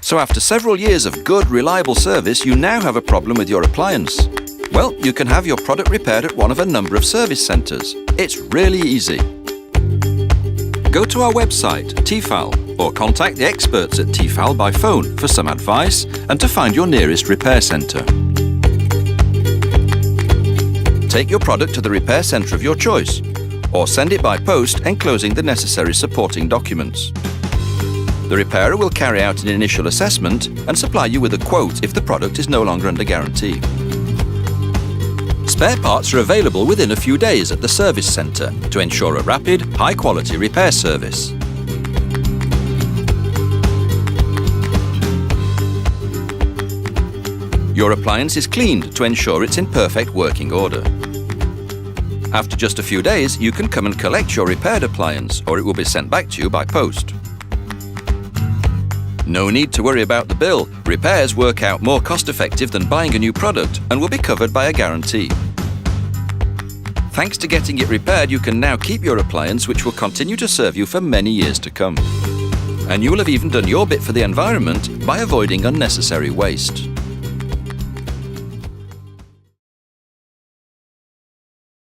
So after several years of good, reliable service, you now have a problem with your appliance. Well, you can have your product repaired at one of a number of service centers. It's really easy. Go to our website, Tefal, or contact the experts at Tefal by phone for some advice and to find your nearest repair center. Take your product to the repair center of your choice, or send it by post enclosing the necessary supporting documents. The repairer will carry out an initial assessment and supply you with a quote if the product is no longer under guarantee. Spare parts are available within a few days at the service centre to ensure a rapid, high-quality repair service. Your appliance is cleaned to ensure it's in perfect working order. After just a few days, you can come and collect your repaired appliance, or it will be sent back to you by post. No need to worry about the bill. Repairs work out more cost-effective than buying a new product and will be covered by a guarantee. Thanks to getting it repaired, you can now keep your appliance, which will continue to serve you for many years to come. And you will have even done your bit for the environment by avoiding unnecessary waste.